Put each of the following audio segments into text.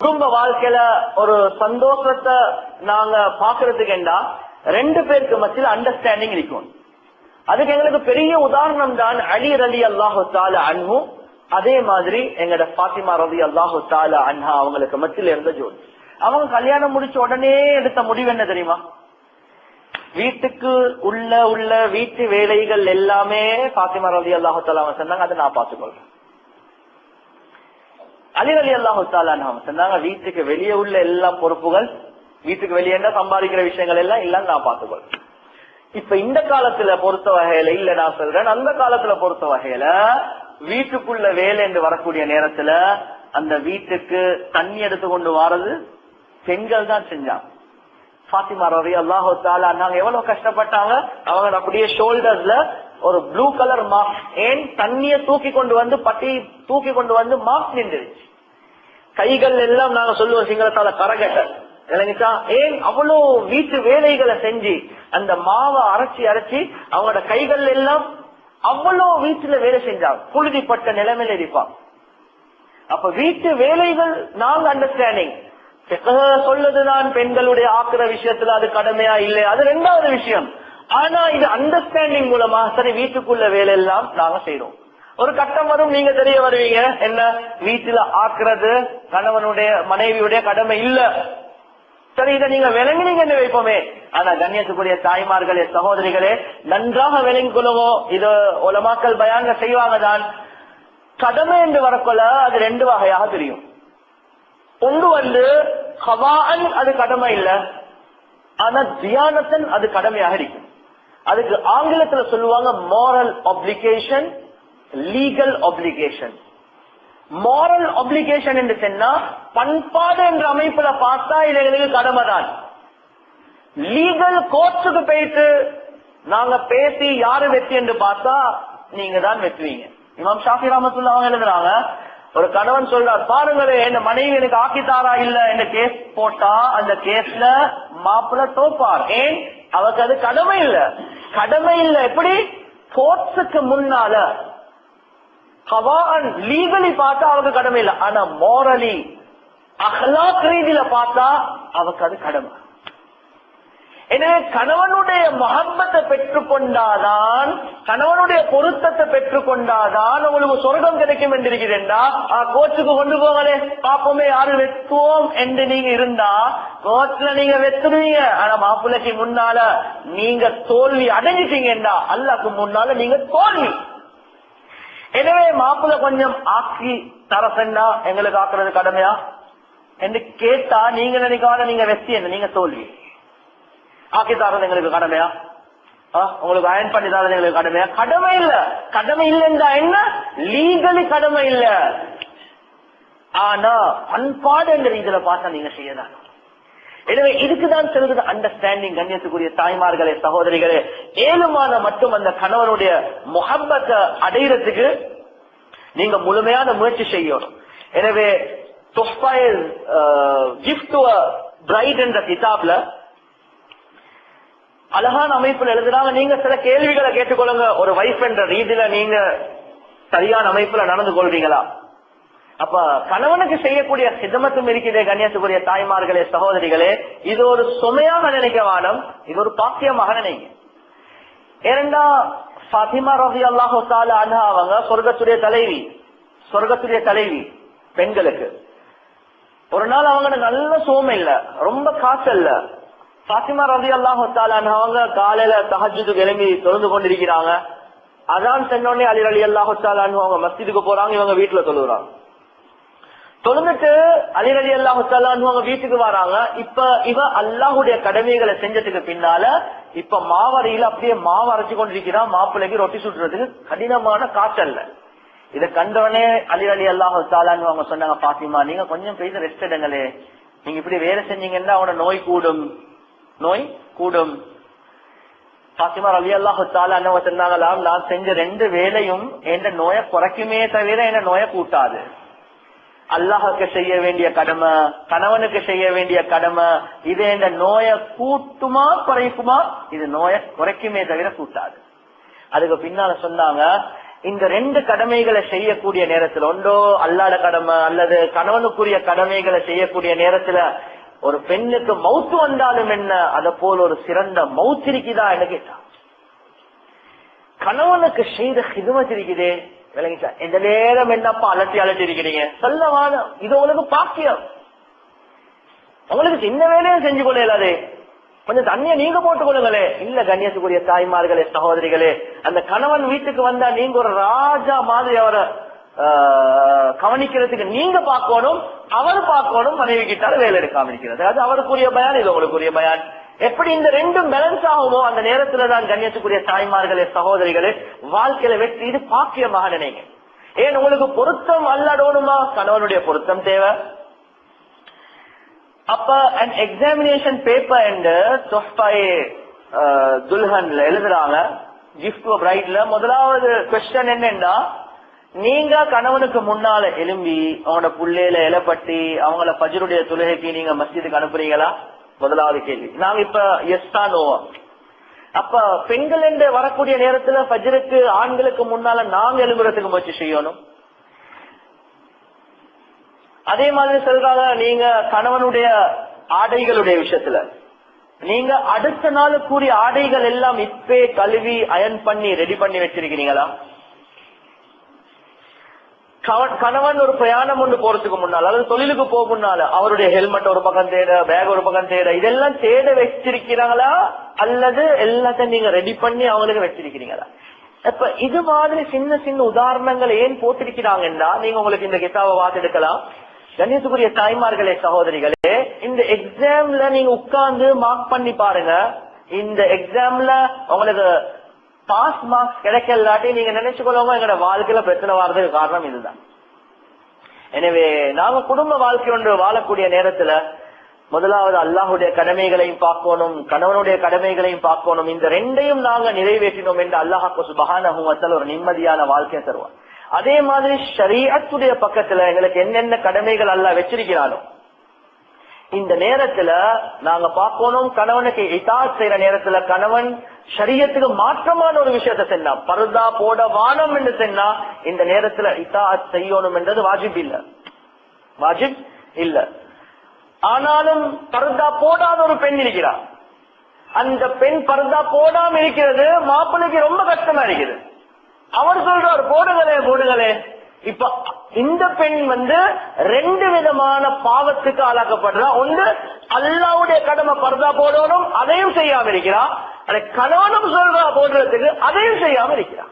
குடும்ப வாழ்க்கையில ஒரு சந்தோஷத்தை நாங்க பாக்குறதுக்கு என்ன ரெண்டு பேருக்கு மத்தியில் அண்டர்ஸ்டாண்டிங் இருக்கும். அதுக்கு எங்களுக்கு பெரிய உதாரணம் தான் அலி ரலியல்லாஹு தஆலா அன்ஹு, அதே மாதிரி எங்கட ஃபாத்திமா ரலியல்லாஹு தஆலா அன்ஹா அவங்களுக்கு மத்தியில் இருந்த ஜோடி. அவங்க கல்யாணம் முடிச்ச உடனே எடுத்த முடிவு என்ன தெரியுமா? வீட்டுக்கு உள்ள வீட்டு வேலைகள் எல்லாமே ஃபாத்திமா ரலியல்லாஹு தஆலா அவங்க சொன்னாங்க, அதை நான் பார்த்துக்கொள்றேன். அலி ரலியல்லாஹு தஆலா அன்ஹு சொன்னாங்க, வீட்டுக்கு வெளியே உள்ள எல்லா பொறுப்புகள், வீட்டுக்கு வெளியே என்ன சம்பாதிக்கிற விஷயங்கள் எல்லாம் நான் பார்த்துக்கொள்றேன். இப்ப இந்த காலத்துல பொறுத்த வகையில இல்ல, நான் சொல்றேன், அந்த காலத்துல பொறுத்த வகையில வீட்டுக்குள்ள வேலை என்று வரக்கூடிய நேரத்துல அந்த வீட்டுக்கு தண்ணி எடுத்து கொண்டு வாரது பெண்கள் தான் செஞ்சாங்க. ஃபாத்திமா ரலியல்லாஹு தஆலா அன்ஹா எவ்வளவு கஷ்டப்பட்டாங்க. அவங்க அப்படியே ஷோல்டர்ஸ்ல ஒரு ப்ளூ கலர் மாஸ்க், ஏன் தண்ணிய தூக்கி கொண்டு வந்து பட்டி தூக்கி கொண்டு வந்து மாஸ்க் நின்றுச்சு. கைகள் எல்லாம் நாங்க சொல்லுவோம் சிங்களத்தால கரகட்ட இல்லைங்கச்சா. ஏன் அவ்வளவு வீட்டு வேலைகளை செஞ்சு அந்த மாவை அரைச்சி அவங்களோட கைகள் எல்லாம் அவ்வளவு வீட்டுல வேலை செஞ்சாங்க, புழுதிப்பட்ட நிலைமையில இருப்பாங்க. அப்ப வீட்டு வேலைகள் நாங்க அண்டர்ஸ்டாண்டிங் சொல்லுதுதான் பெண்களுடைய ஆக்குற விஷயத்துல அது கடமையா இல்லை, அது ரெண்டாவது விஷயம். ஆனா இது அண்டர்ஸ்டாண்டிங் மூலமா சரி வீட்டுக்குள்ள வேலை எல்லாம் நாங்க செய்யறோம். ஒரு கட்டம் வரும், நீங்க தெரிய வருவீங்க, என்ன வீட்டுல ஆக்குறது கணவனுடைய மனைவியுடைய கடமை இல்ல. சரி, இதை நீங்க விளங்கினீங்கன்னு வைப்போமே. ஆனா கண்ணியத்துக்குரிய தாய்மார்களே சகோதரிகளே நன்றாக விளங்கிக் கொள்ளுவோம். இது உலமாக்கள் பயான்க செய்வாங்க தான். கடமை என்று வரக்கொள்ள அது ரெண்டு வகையாக தெரியும். ஒன்று வந்து கவான், அது கடமை இல்ல, ஆனா தியானத்தன் அது கடமையாக இருக்கும். அதுக்கு ஆங்கிலத்துல சொல்லுவாங்க moral obligation, legal obligation. moral obligation என்று சொன்னா பண்பாடு என்ற அமைப்புல பார்த்தா இது எங்களுக்கு கடமை தான். லீகல் கோர்ட்ஸுக்கு போயிட்டு நாங்க பேசி யாரு வெற்றி என்று பார்த்தா நீங்க தான் வெற்றுவீங்க. இமாம் ஷாஃபி ரஹ்மத்துல்லாஹி அவங்க எழுதுறாங்க, ஒரு கணவன் சொல்றார், பாருங்களே என் மனைவி எனக்கு ஆக்கித்தாரா இல்ல என்ற கேஸ் போட்டா அந்த கேஸ்ல மாப்பிள்ள தோப்பார். ஏன்? அவருக்கு அது கடமை இல்ல. கடமை இல்ல எப்படி? கோர்ட்ஸுக்கு முன்னால கவான் லீகலி பார்த்தா அவருக்கு கடமை இல்லை, ஆனா மோரலி அஹ்லாக் ரீதியில பார்த்தா அவருக்கு அது கடமை. எனவே கணவனுடைய மஹப்பத்தை பெற்றுக்கொண்டாதான், கணவனுடைய பொருத்தத்தை பெற்றுக்கொண்டாதான் உங்களுக்கு சொர்க்கம் கிடைக்கும் என்று இருக்கிறேன்டா. கோச்சுக்கு கொண்டு போங்களே பாப்போமே யாரு வெத்துவோம் என்று நீங்க இருந்தா கோச்சுல நீங்க வெத்துருவீங்க. ஆனா மாப்பிள்ளைக்கு முன்னால நீங்க தோல்வி அடைஞ்சிட்டீங்கடா, அல்லாஹ்க்கு முன்னால நீங்க தோல்வி. எனவே மாப்பிள்ளை கொஞ்சம் ஆக்கி தரசண்டா எங்களுக்கு ஆக்குறது கடமையா என்று கேட்டா நீங்க நினைக்காத நீங்க வெற்றி என்ன, நீங்க தோல்வி. ஆக்கி தரது எங்களுக்கு கடமையா, உங்களுக்கு அயன் பண்ணி தரது எங்களுக்கு கடமையா? கடமை இல்ல. கடமை இல்லைன்னா என்ன? லீகலி கடமை இல்ல, ஆனா பண்பாடு என்ற இதுல பார்த்தா நீங்க செய்யலாம். எனவே இதுக்குதான் சொல்றது அண்டர்ஸ்டாண்டிங். கண்ணியத்துக்குரிய தாய்மார்களே சகோதரிகளே, ஏழுமான மட்டும் அந்த கணவனுடைய முஹப்பத்தை அடையிறதுக்கு நீங்க முழுமையான முயற்சி செய்யணும். எனவே கிஃப்ட் டு a bride என்ற கிதாப்ல அழகான அமைப்புல எழுதுறாங்க, நீங்க சில கேள்விகளை கேட்டுக்கொள்ளுங்க. ஒரு வைஃப் என்ற ரீதியில நீங்க சரியான அமைப்புல நடந்து கொள்றீங்களா? அப்ப கணவனுக்கு செய்யக்கூடிய சிதமத்தும் இருக்கிறதே கண்ணியத்துக்குரிய தாய்மார்களே சகோதரிகளே, இது ஒரு சுமையாக நினைக்க வேண்டாம், இது ஒரு பாக்கியமாக நினைங்க. ஏனென்றா ஃபாத்திமா ரலியல்லாஹு தஆலா அன்ஹா அவங்க சொர்க்கத்துடைய தலைவி பெண்களுக்கு. ஒரு நாள் அவங்க நல்ல சோமை இல்ல, ரொம்ப காசு இல்ல. ஃபாத்திமா ரலியல்லாஹு தஆலா அன்ஹா அவங்க காலையில தஹஜ்ஜுதுக்கு எழும்பி தொழுது கொண்டிருக்கிறாங்க. அதான் சொன்னோடனே அலி ரலியல்லாஹு தஆலா அன்ஹு அவங்க மஸ்ஜிதுக்கு போறாங்க, இவங்க வீட்டுல தொழுகிறாங்க. தொழுந்துட்டு அலி ரலியல்லாஹு தஆலா அன்ஹு அவங்க வீட்டுக்கு வராங்க. இப்ப இவ அல்லாஹ்வுடைய கடமைகளை செஞ்சதுக்கு பின்னால இப்ப மாவரையில அப்படியே மாவு அரைச்சு கொண்டிருக்கிறான். மாப்பிள்ளைக்கு ரொட்டி சுட்டுறதுக்கு கடினமான காய்ச்சல். இதை கண்டவனே அலி ரலியல்லாஹு தஆலா அன்ஹு அவங்க சொன்னாங்க, பாத்திமா நீங்க கொஞ்சம் போய் ரெஸ்ட் எடுங்களே, நீங்க இப்படி வேலை செஞ்சீங்கன்னா அவனோட நோய் கூடும். பாத்திமா ரலியல்லாஹு தஆலா அன்ஹு சொன்னாங்களாம், நான் செஞ்ச ரெண்டு வேலையும் என்ற நோயை குறைக்குமே தவிர என்ன நோயை கூட்டாது. அல்லாஹுக்கு செய்ய வேண்டிய கடமை, கணவனுக்கு செய்ய வேண்டிய கடமை, இது இந்த நோயை கூட்டுமா குறைக்குமா? இது நோயை குறைக்குமே தவிர கூட்டாது. அதுக்கு பின்னால சொன்னாங்க, இந்த ரெண்டு கடமைகளை செய்யக்கூடிய நேரத்துல ஒன்றோ அல்லாத கடமை அல்லது கணவனுக்குரிய கடமைகளை செய்யக்கூடிய நேரத்துல ஒரு பெண்ணுக்கு மவுத்து வந்தாலும் என்ன, அத போல ஒரு சிறந்த மவுத்து இருக்குதா என்ன கேட்டா, கணவனுக்கு செய்த ஹிதுமத் இருக்குதே விளங்கிச்சா. இந்த நேரம் என்னப்பா அலட்டி இருக்கிறீங்க சொல்லவான, இது உங்களுக்கு பாக்கியம். உங்களுக்கு சின்ன வேலையும் செஞ்சு கொள்ள இயலாது, கொஞ்சம் தண்ணிய நீங்க போட்டுக் கொள்ளுங்களே. இல்ல கண்ணியத்துக்குரிய தாய்மார்களே சகோதரிகளே, அந்த கணவன் வீட்டுக்கு வந்தா நீங்க ஒரு ராஜா மாதிரி அவரை கவனிக்கிறதுக்கு நீங்க பார்க்கணும், அவர் பார்க்கணும். மனைவி கிட்டால வேலை எடுக்காம இருக்கிறது, அது அவருக்குரிய பயான், இது உங்களுக்குரிய பயான். எப்படி இந்த ரெண்டும் பேலன்ஸ் ஆகுமோ அந்த நேரத்துல தான் கண்ணியத்துக்குரிய தாய்மார்களே சகோதரிகளே வாழ்க்கையில வெற்றி. இது பாக்கியமாக நினைங்க. ஏன் உங்களுக்கு பொருத்தம் அல்லாடணுமா, கணவனுடைய பொருத்தம் தேவை. அப்ப an examination paper and தொஹ்பாயே துல்ஹன்ல எழுதுறாங்க, gift to bride ல முதலாவது கொஸ்டின் என்னன்னா, நீங்க கணவனுக்கு முன்னால எலும்பி அவனோட புள்ளையில இலப்பட்டி அவங்கள ஃபஜ்ருடைய தொழுகைக்கு நீங்க மஸ்ஜிதுக்கு அனுப்புறீங்களா? முதலாவது கேள்வி. நாங்க இப்ப எஸ் தான் நோவா. அப்ப பெண்கள் என்று வரக்கூடிய நேரத்துல ஃபஜ்ருக்கு ஆண்களுக்கு முன்னால நாங்க எழும்புறதுக்கு முயற்சி செய்யணும். அதே மாதிரி சொல்றாங்க, நீங்க கணவனுடைய ஆடைகளுடைய விஷயத்துல நீங்க அடுத்த நாளுக்குரிய ஆடைகள் எல்லாம் இப்பே கழுவி அயன் பண்ணி ரெடி பண்ணி வச்சிருக்கிறீங்களா? கணவன் ஒரு பிரயாணம் ஒன்று போறதுக்கு முன்னால அல்லது தொழிலுக்கு போக முன்னால அவருடைய ஹெல்மெட் ஒரு பக்கம் தேட, பேக் ஒரு பக்கம் தேட, இதெல்லாம் தேட வச்சிருக்கிறாங்களா அல்லது எல்லாத்தையும் நீங்க ரெடி பண்ணி அவங்களுக்கு வச்சிருக்கிறீங்களா? இப்ப இது மாதிரி சின்ன சின்ன உதாரணங்கள் ஏன் போட்டிருக்கிறாங்கன்னா, நீங்க உங்களுக்கு இந்த கிதாபை வாசிக்கலாம். கண்ணியத்துக்குரிய தாய்மார்களே சகோதரிகளே, இந்த எக்ஸாம்ல நீங்க உட்கார்ந்து மார்க் பண்ணி பாருங்க. இந்த எக்ஸாம்ல உங்களுக்கு பாஸ் மார்க்ஸ் கிடைக்கலாட்டி நீங்க நினைச்சுக்கொள்ளுங்க, எங்களோட வாழ்க்கையில பிரச்சனை வர்றதுக்கு காரணம் இதுதான். எனவே நாங்க குடும்ப வாழ்க்கை ஒன்று வாழக்கூடிய நேரத்துல முதலாவது அல்லாஹுடைய கடமைகளையும் பார்க்கணும், கணவனுடைய கடமைகளையும் பார்க்கணும். இந்த ரெண்டையும் நாங்க நிறைவேற்றினோம் என்று அல்லாஹ் சுப்ஹானஹு வ தஆலா ஒரு நிம்மதியான வாழ்க்கையை தருவார். அதே மாதிரி ஷரீஅத்துடைய பக்கத்துல எங்களுக்கு என்னென்ன கடமைகள் அல்லாஹ் வச்சிருக்கிறானோ இந்த நேரத்துல நாங்க பார்க்கணும். கணவனுக்கு இதாத் செய்யற நேரத்துல கணவன் ஷரியத்துக்கு மாற்றமான ஒரு விஷயத்த சென்னா, பர்தா போட வானம் என்று சொன்னா இந்த நேரத்துல இதாத் செய்யணும் என்றது வாஜிப் இல்ல, வாஜிப் இல்ல. ஆனாலும் பர்தா போடாத ஒரு பெண் இருக்கிறார், அந்த பெண் பர்தா போடாம இருக்கிறது மாப்பிள்ளைக்கு ரொம்ப கஷ்டமா இருக்குது. அவர் சொல்றார் போடுங்களே. இப்ப இந்த பெண் ரெண்டு விதமான பாவத்துக்கு ஆளாக்கப்படுறா. ஒன்று அல்லாஹ்வுடைய கடமை பர்தா போடணும், அதையும் செய்யாம இருக்கிறா. கணவனும் சொல்றா போடுறதுக்கு, அதையும் செய்யாம இருக்கிறா.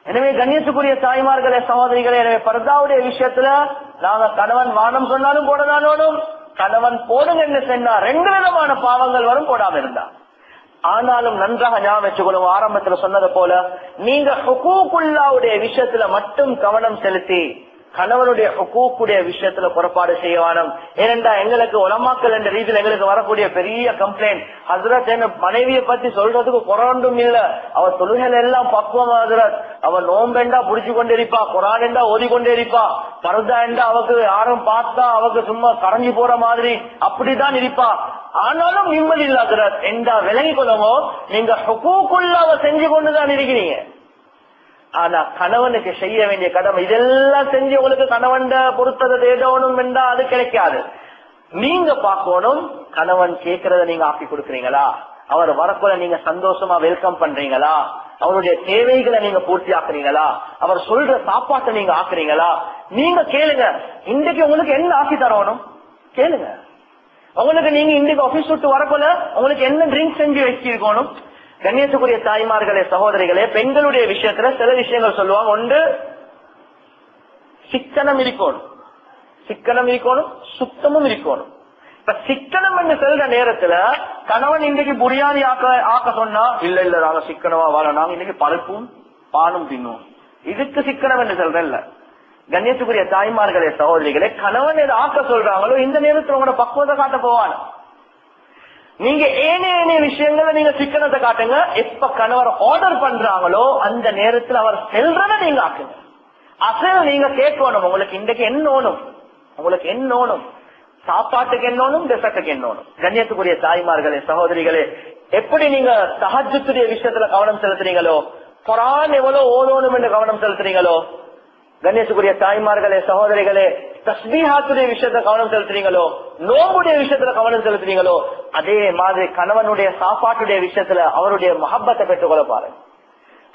எனவே கண்ணியத்துக்குரிய தாய்மார்களே சகோதரிகளே, எனவே பர்தாவுடைய விஷயத்துல நாங்க கணவன் வானம் சொன்னாலும் போடணும், கணவன் போடுங்கன்னு சொன்னா ரெண்டு விதமான பாவங்கள் வரும் போடாம இருந்தா. ஆனாலும் நன்றாக ஞாபகம் வச்சுக்கொள்ளும், ஆரம்பத்துல சொன்னது போல நீங்க ஹுகூக்குல்லாவுடைய விஷயத்துல மட்டும் கவனம் செலுத்தி கணவனுடைய ஹுகூக்குடைய விஷயத்துல புறப்பாடு செய்ய வேணும். ஏனென்றா எங்களுக்கு உலமாக்கள் என்ற ரீதியில் எங்களுக்கு வரக்கூடிய பெரிய கம்ப்ளைண்ட், ஹஸ்ரத் என்ன மனைவியை பத்தி சொல்றதுக்கு குறாண்டும் இல்ல, அவர் தொழுகையில எல்லாம் பக்குவம் ஹஸ்ரத், அவர் நோம்பெண்டா புடிச்சு கொண்டே இருப்பா, குரான் என்றா ஓதி கொண்டே இருப்பா, பர்தா என்றா அவக்கு யாரும் பார்த்தா அவக்கு சும்மா கரைஞ்சி போற மாதிரி அப்படிதான் இருப்பா. ஆனாலும் நிம்மதி இல்ல ஹஸ்ரத் என்றா விளங்கி கொள்ளவோ, நீங்க ஹுகூக்குல்லாவ செஞ்சு கொண்டுதான் இருக்கிறீங்க. ஆனா கணவனுக்கு செய்ய வேண்டிய கடமை இதெல்லாம் செஞ்சு உங்களுக்கு கணவன் பொறுத்ததை தேடணும் என்றா அது கிடைக்காது. நீங்க பார்க்கணும், கணவன் கேட்கறத நீங்க ஆக்கி கொடுக்கறீங்களா, அவர் வரக்குள்ள நீங்க சந்தோஷமா வெல்கம் பண்றீங்களா, அவருடைய தேவைகளை நீங்க பூர்த்தி ஆக்குறீங்களா, அவர் சொல்ற சாப்பாட்டை நீங்க ஆக்குறீங்களா. நீங்க கேளுங்க, இன்றைக்கு உங்களுக்கு என்ன ஆக்கி தரணும் கேளுங்க. உங்களுக்கு நீங்க இன்றைக்கு ஆபீஸ் விட்டு வரக்குள்ள உங்களுக்கு என்ன ட்ரிங்க் செஞ்சு வச்சிருக்கணும். கண்ணியத்துக்குரிய தாய்மார்களே சகோதரிகளே, பெண்களுடைய விஷயத்துல சில விஷயங்கள் சொல்லுவாங்க. ஒன்று சிக்கனம் இருக்கணும், சுத்தமும் இருக்கணும். இப்ப சிக்கனம் என்று சொல்ற நேரத்துல கணவன் இன்றைக்கு பிரியாணி ஆக்க சொன்னா, இல்ல நாங்க சிக்கனமா வாழ, நாங்க இன்னைக்கு பருப்பும் பானும் தின்னுவோம், இதுக்கு சிக்கனம் என்று சொல்றேன் இல்ல. கண்ணியத்துக்குரிய தாய்மார்களே சகோதரிகளே, கணவன் எது ஆக்க சொல்றாங்களோ இந்த நேரத்துல உங்களோட பக்குவத்தை காட்ட போவான். நீங்க ஏனைய விஷயங்கள நீங்க சிக்கனத்தை காட்டுங்க. எப்ப கணவர் ஆர்டர் பண்றாங்களோ அந்த நேரத்தில் அவர் செல்றத நீங்க ஆக்குங்க. அசல் நீங்க கேட்கணும், உங்களுக்கு இன்றைக்கு என்ன ஓணும், உங்களுக்கு என்ன ஓணும், சாப்பாட்டுக்கு என்ன ஓணும், டெசர்ட்டுக்கு என்ன ஓணும். கண்ணியத்துக்குரிய தாய்மார்களே சகோதரிகளே, எப்படி நீங்க தஹஜ்ஜுடைய விஷயத்துல கவனம் செலுத்துறீங்களோ குர்ஆன் எவ்வளவு ஓதணும் என்று கவனம் செலுத்துறீங்களோ, கணேசுக்குரிய தாய்மார்களே சகோதரிகளே, தஸ்பீஹாத்துடைய விஷயத்துல கவனம் செலுத்துறீங்களோ, நோம்புடைய விஷயத்துல கவனம் செலுத்துறீங்களோ, அதே மாதிரி கணவனுடைய சாப்பாட்டுடைய விஷயத்துல அவருடைய மஹப்பத்தை பெற்றுக்கொள்ள பாருங்க.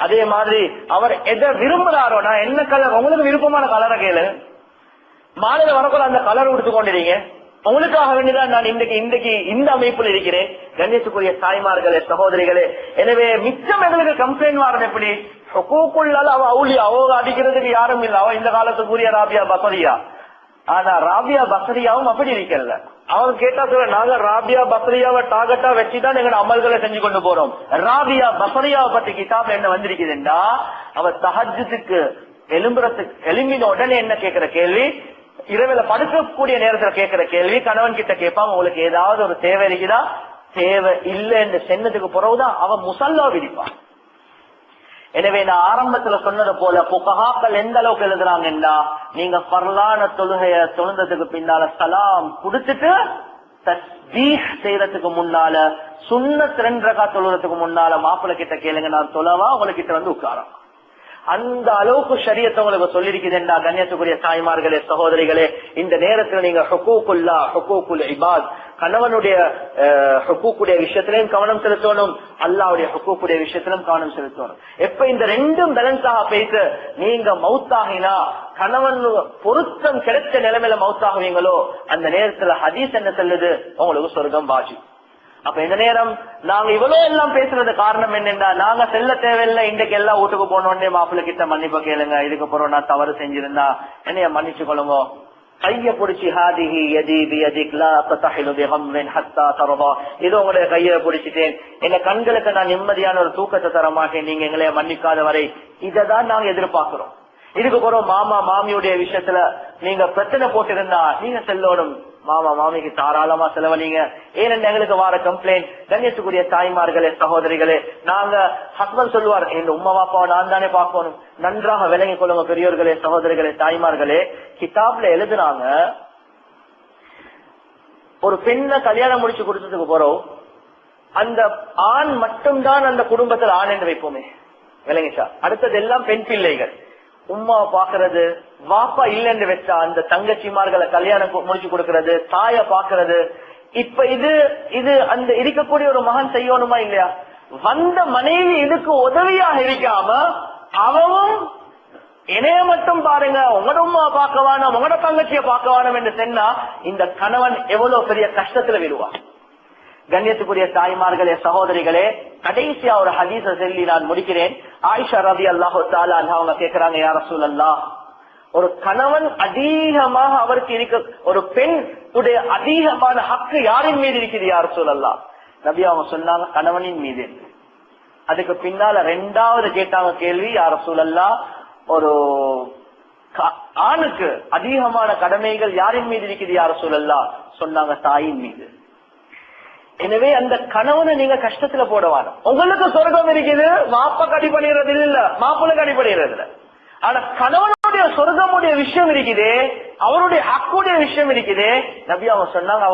அதே மாதிரி அவர் எதை விரும்புறாரோ, நான் என்ன கலர், உங்களுக்கு விருப்பமான கலரை கேளு, மாலையில வரக்குள்ள அந்த கலர் கொடுத்து கொண்டிருங்க. உங்களுக்காக வேண்டிதான் நான் இன்றைக்கு இந்த அமைப்பில் இருக்கிறேன். கண்ணியத்துக்குரிய தாய்மார்களே சகோதரிகளே, எனவே மிச்சம் எங்களுக்கு கம்ப்ளைண்ட் வாரம் எப்படி ஹுகூக்குள்ளால அவ அவுலியா, அவ அடிக்கிறதுக்கு யாரும் இல்ல, அவ இந்த காலத்துக்குரிய ராபியா பசரியா. ஆனா ராபியா பசரியாவும் அப்படி இருக்கிறது. அவங்க கேட்டா சொல்ல, நாங்க ராபியா பசரியாவை டார்கெட்டா வச்சுதான் எங்க அமல்களை செஞ்சு கொண்டு போறோம். ராபியா பசரியாவை பத்தி கிதாப்ல என்ன வந்திருக்குதுண்டா, அவ தஹஜ்ஜுக்கு எழும்பின உடனே என்ன கேட்கிற கேள்வி, இரவுல படுக்கக்கூடிய நேரத்துல கேட்கிற கேள்வி, கணவன் கிட்ட கேட்பாங்க, உங்களுக்கு ஏதாவது ஒரு தேவை இருக்குதா, தேவை இல்ல என்று சென்னதுக்கு பிறகுதான் அவன் முசல்லா விதிப்பான். எனவே நான் ஆரம்பத்துல சொன்னது போல புகஹாக்கள் எந்த அளவுக்கு எழுதுறாங்கன்னா, நீங்க பர்லான தொழுகைய தொழுந்ததுக்கு பின்னால சலாம் கொடுத்துட்டு தஸ்பீஹ் செய்யறதுக்கு முன்னால சுன்னத் 2 ரகாத் தொழுறதுக்கு முன்னால மாப்பிள்ளை கிட்ட கேளுங்க, நான் தொழவா உங்ககிட்ட வந்து உட்காரம். அந்த அளவுக்கு ஷரியத்தை உங்களுக்கு சொல்லிருக்குதுன்னா கண்ணியத்துக்குரிய தாய்மார்களே சகோதரிகளே, இந்த நேரத்துல நீங்க ஹுகூக்குல்லா ஹுகூக்குல் இபாத், கணவனுடைய ஹுகூக்குடைய விஷயத்திலையும் கவனம் செலுத்தணும், அல்லாஹ்வுடைய ஹுகூக்குடைய விஷயத்திலும் கவனம் செலுத்தணும். எப்ப இந்த ரெண்டும் பேலன்ஸாக பேசு நீங்க மௌத்தாகினா, கணவன் பொருத்தம் கிடைச்ச நிலைமையில மௌத்தாகுவீங்களோ, அந்த நேரத்துல ஹதீஸ் என்ன சொல்லுது, உங்களுக்கு சொர்க்கம் வாஜி. அப்ப இந்த நேரம் நாங்க இவ்வளவு எல்லாம் பேசுறது காரணம் என்னன்னா, நாங்க செல்ல தேவையில்லை, இன்றைக்கு எல்லாம் வீட்டுக்கு போனோடனே மாப்பிள்ளை கிட்ட மன்னிப்பு கேளுங்க, இதுக்கு அப்புறம் நான் தவறு செஞ்சிருந்தா என்னைய மன்னிச்சு கொள்ளுங்க, கைய பிடிச்சி ஹாதிஹி யதி பியதிக் லா ததஹிலு பிஹம்ரின் ஹத்தா தரதா, இது உங்களுடைய கையை பிடிச்சிட்டேன், எங்க கண்களுக்கு நான் நிம்மதியான ஒரு தூக்கத்தை தர மாட்டேன் நீங்க எங்களை மன்னிக்காத வரை. இததான் நாங்க எதிர்பார்க்கிறோம். இதுக்கு அப்புறம் மாமா மாமியுடைய விஷயத்துல நீங்க பிரச்சனை போட்டிருந்தா நீங்க செல்லோடும், மாமா மாமிக்கு தாராளமா செலவழிங்க. ஏனென்று எங்களுக்கு வார கம்ப்ளைண்ட். கண்ணியத்துக்குரிய தாய்மார்களே சகோதரிகளே, நாங்க ஹஸ்பண்ட் சொல்லுவார், எங்க உம்மா பாப்பாவை நான் தானே பார்க்கணும். நன்றாக விளங்கிக் கொள்ளுங்க பெரியோர்களே சகோதரிகளே தாய்மார்களே. கிதாப்ல எழுதுறாங்க, ஒரு பெண்ணை கல்யாணம் முடிச்சு கொடுத்ததுக்கு போறோம், அந்த ஆண் மட்டும்தான் அந்த குடும்பத்தில் ஆண் என்று வைப்போமே, விளங்கிச்சா, அடுத்தது எல்லாம் பெண் பிள்ளைகள். உம்மா பாக்குறது, வாப்பா இல்லைன்னு வச்சா அந்த தங்கச்சிமார்களை கல்யாணம் முடிச்சு கொடுக்கறது, தாய பாக்குறது. இப்ப இது அந்த இருக்கக்கூடிய ஒரு மகன் செய்யணுமா இல்லையா? வந்த மனைவி இதுக்கு உதவியாக இருக்காம அவவும் என்னைய மட்டும் பாருங்க, உங்களோட உம்மா பார்க்க வேணும், உங்களோட தங்கச்சிய பார்க்க வேணும் என்று சொன்னா இந்த கணவன் எவ்வளவு பெரிய கஷ்டத்துல விடுவார். கண்ணியத்துக்குரிய தாய்மார்களே சகோதரிகளே, கடைசியா ஒரு ஹதீஸ சொல்லி நான் முடிக்கிறேன். ஆயிஷா ரலியல்லாஹு தஆலா அன்ஹா அவங்க கேக்குறாங்க, யா ரசூலல்லாஹ், ஒரு கணவன் அதிகமாக அவருக்கு இருக்க, ஒரு பெண் உடைய அதிகமான ஹக்கு யாரின் மீது இருக்குது யா ரசூலல்லாஹ்? நபி அவங்க சொன்னாங்க, கணவனின் மீது. அதுக்கு பின்னால 2வது கேட்டாங்க கேள்வி, யா ரசூலல்லாஹ், ஒரு ஆணுக்கு அதிகமான கடமைகள் யாரின் மீது இருக்குது யா ரசூலல்லாஹ்? சொன்னாங்க, தாயின் மீது. எனவே அந்த கணவனை நீங்க கஷ்டத்துல போடவான. உங்களுக்கு சொர்க்கம் இருக்குது, மாப்ப கடி பண்ணிடுறது இல்ல, மாப்பிள்ள கடி பண்ணிடுறது இல்ல. ஆனா கணவனுடைய சொர்க்கமுடைய விஷயம் இருக்குதே, அவருடைய ஹக்குடைய விஷயம் இருக்குதே, நபி அவங்க சொன்னாங்க,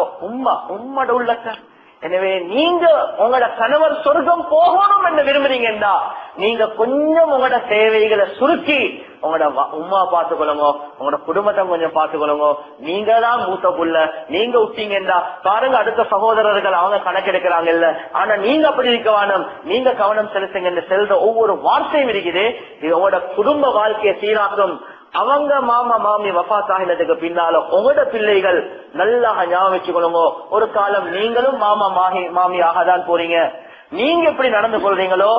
உம்மட உள்ளக்க. எனவே நீங்க உங்களோட கணவர் சொர்க்கம் போகணும் என்று விரும்புறீங்கன்னா நீங்க கொஞ்சம் உங்களோட சேவைகளை சுருக்கி உங்களோட உம்மா பாத்துக்கொள்ளுங்க, உங்களோட குடும்பத்தை கொஞ்சம் பாத்துக்கொள்ளுங்க. நீங்க தான் மூத்த புள்ள, நீங்க விட்டீங்கன்னா பாருங்க அடுத்த சகோதரர்கள் அவங்க கணக்கெடுக்கிறாங்க இல்ல. ஆனா நீங்க அப்படி இருக்க வேணும், நீங்க கவனம் செலுத்துங்க. செல்ற ஒவ்வொரு வார்த்தையும் இருக்குது, இது உங்களோட குடும்ப வாழ்க்கையை சீராக்கும். அவங்க மாமா மாமி வஃபாத் ஆகினதுக்கு பின்னால உங்களோட பிள்ளைகள் நல்லா ஞாபகம் வச்சுக்கொள்ளுங்க, ஒரு காலம் நீங்களும் மாமா மாமி ஆகதான் போறீங்க. நீங்க எப்படி நடந்து கொள்றீங்களோ